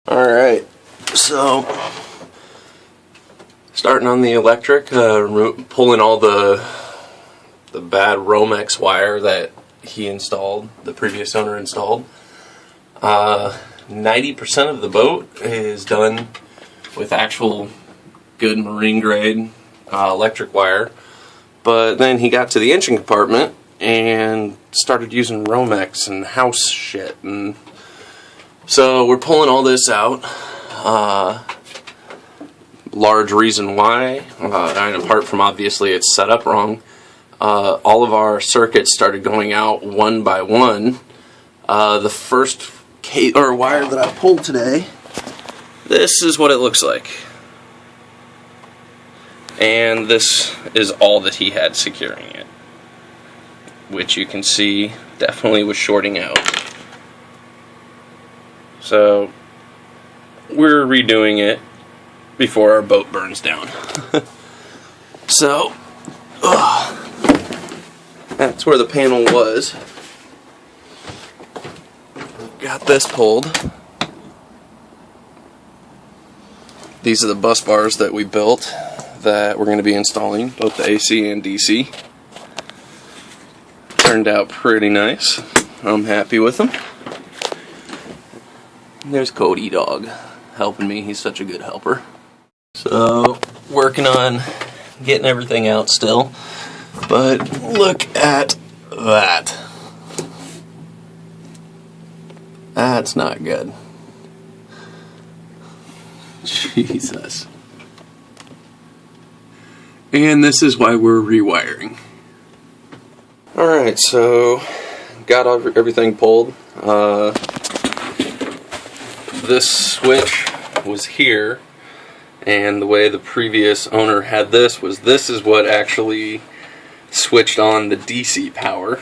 Alright, so starting on the electric, pulling all the bad Romex wire that he installed, the previous owner installed. 90% of the boat is done with actual good marine grade electric wire, but then he got to the engine compartment and started using Romex and house shit, and so we're pulling all this out. Large reason why, and apart from obviously it's set up wrong, all of our circuits started going out one by one. The first wire that I pulled today, this is what it looks like. And this is all that he had securing it, which you can see definitely was shorting out. So we're redoing it before our boat burns down. So that's where the panel was. Got this pulled. These are the bus bars that we built that we're going to be installing, both the AC and DC. Turned out pretty nice. I'm happy with them. There's Cody Dog helping me. He's such a good helper. So, working on getting everything out still. But look at that. That's not good. Jesus. And this is why we're rewiring. Alright, so got everything pulled. This switch was here, and the way the previous owner had this is what actually switched on the DC power.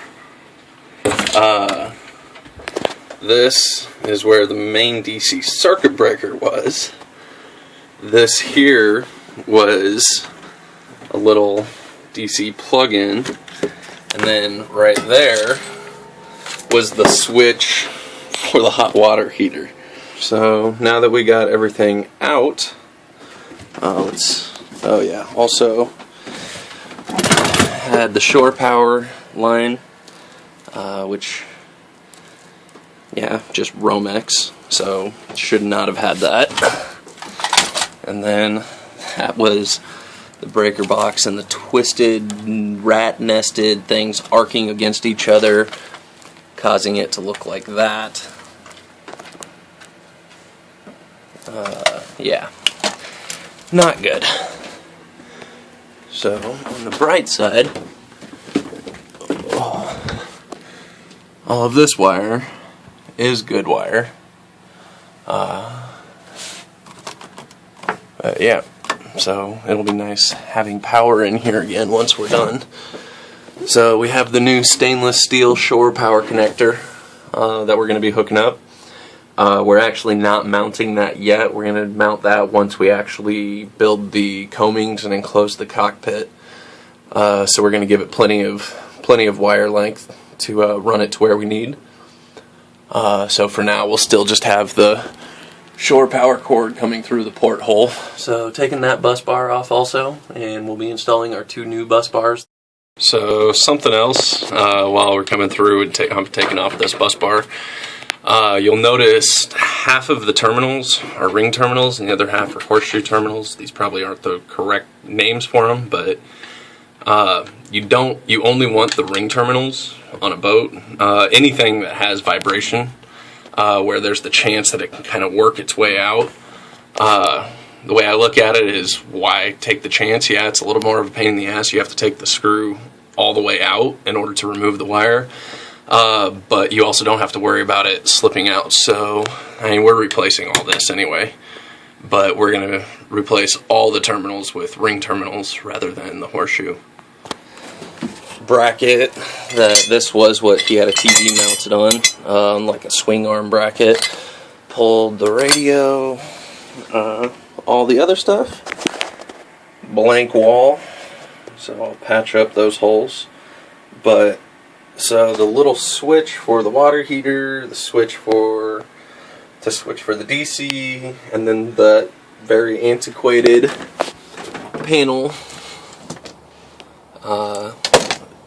This is where the main DC circuit breaker was. This here was a little DC plug-in, and then right there was the switch for the hot water heater. So now that we got everything out, also had the shore power line, which, just Romex, so should not have had that. And then that was the breaker box and the twisted, rat-nested things arcing against each other, causing it to look like that. Not good. So, on the bright side, all of this wire is good wire. So it'll be nice having power in here again once we're done. So we have the new stainless steel shore power connector that we're going to be hooking up. We're actually not mounting that yet. We're going to mount that once we actually build the coamings and enclose the cockpit. So we're going to give it plenty of wire length to run it to where we need. So for now, we'll still just have the shore power cord coming through the porthole. So taking that bus bar off also, and we'll be installing our 2 new bus bars. So something else, while we're coming through and I'm taking off this bus bar, you'll notice half of the terminals are ring terminals and the other half are horseshoe terminals. These probably aren't the correct names for them, but you only want the ring terminals on a boat. Anything that has vibration, where there's the chance that it can kind of work its way out. The way I look at it is, why take the chance? Yeah, it's a little more of a pain in the ass. You have to take the screw all the way out in order to remove the wire. But you also don't have to worry about it slipping out. So, I mean, we're replacing all this anyway. But we're going to replace all the terminals with ring terminals rather than the horseshoe. Bracket, this was what he had a TV mounted on, like a swing arm bracket. Pulled the radio, all the other stuff. Blank wall, so I'll patch up those holes. But, so the little switch for the water heater, the switch for to switch for the DC, and then the very antiquated panel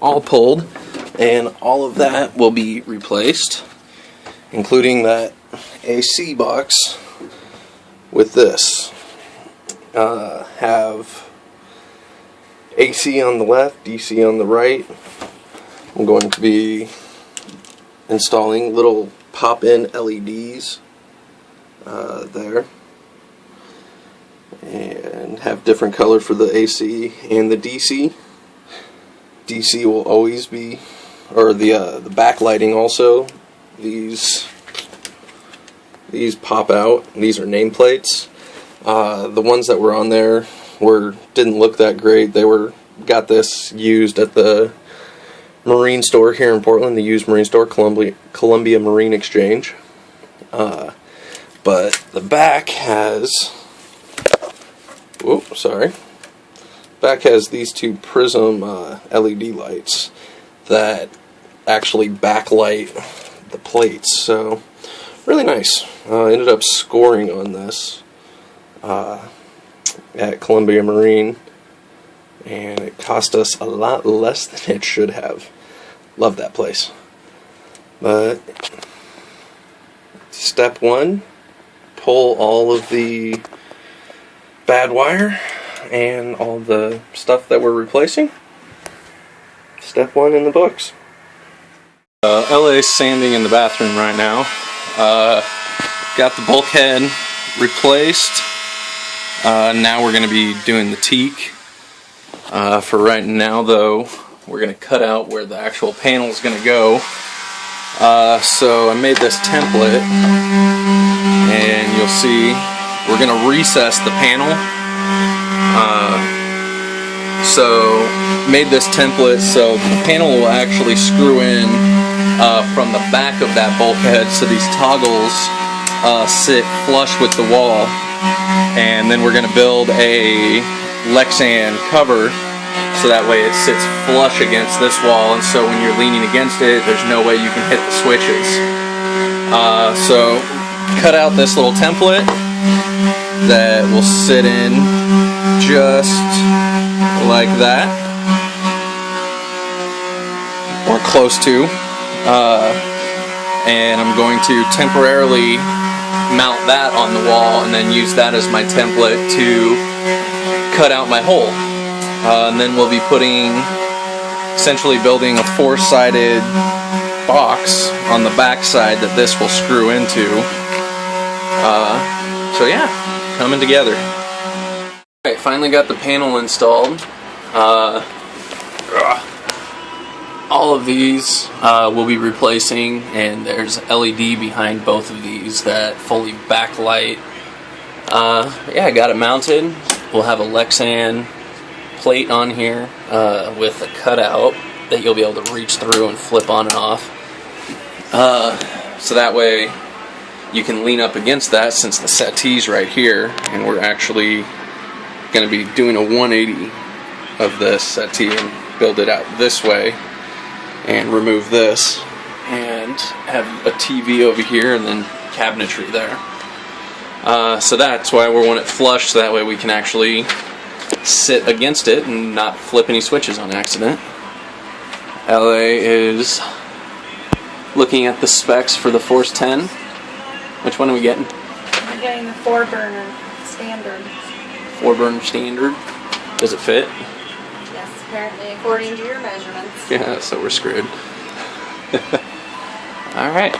all pulled, and all of that will be replaced, including that AC box with this. Have AC on the left, DC on the right. I'm going to be installing little pop-in LEDs there, and have different color for the AC and the DC. DC will always be, or the backlighting also. These pop out. These are nameplates. The ones that were on there didn't look that great. Got this used at the marine store here in Portland, the used marine store, Columbia Marine Exchange. But the back has, back has these two prism LED lights that actually backlight the plates. So really nice. Ended up scoring on this at Columbia Marine, and it cost us a lot less than it should have. Love that place. But step one, pull all of the bad wire and all the stuff that we're replacing. Step one in the books. LA's sanding in the bathroom right now. Got the bulkhead replaced. Now we're going to be doing the teak. For right now though, we're going to cut out where the actual panel is going to go. So I made this template, and you'll see we're going to recess the panel. So made this template so the panel will actually screw in from the back of that bulkhead, so these toggles sit flush with the wall. And then we're going to build a Lexan cover so that way it sits flush against this wall, and so when you're leaning against it, there's no way you can hit the switches. So cut out this little template that will sit in just like that, or close to, and I'm going to temporarily mount that on the wall and then use that as my template to cut out my hole. And then we'll be essentially building a four-sided box on the back side that this will screw into. So yeah, coming together. Alright, finally got the panel installed. All of these we'll be replacing, and there's LED behind both of these that fully backlight. Yeah, I got it mounted. We'll have a Lexan plate on here with a cutout that you'll be able to reach through and flip on and off. So that way you can lean up against that, since the settee's right here, and we're actually going to be doing a 180 of this settee and build it out this way, and remove this, and have a TV over here and then cabinetry there. So that's why we want it flush, so that way we can actually sit against it and not flip any switches on accident. LA is looking at the specs for the Force 10. Which one are we getting? We're getting the 4-burner standard. 4-burner standard? Does it fit? Yes, apparently, according to your measurements. Yeah, so we're screwed. Alright.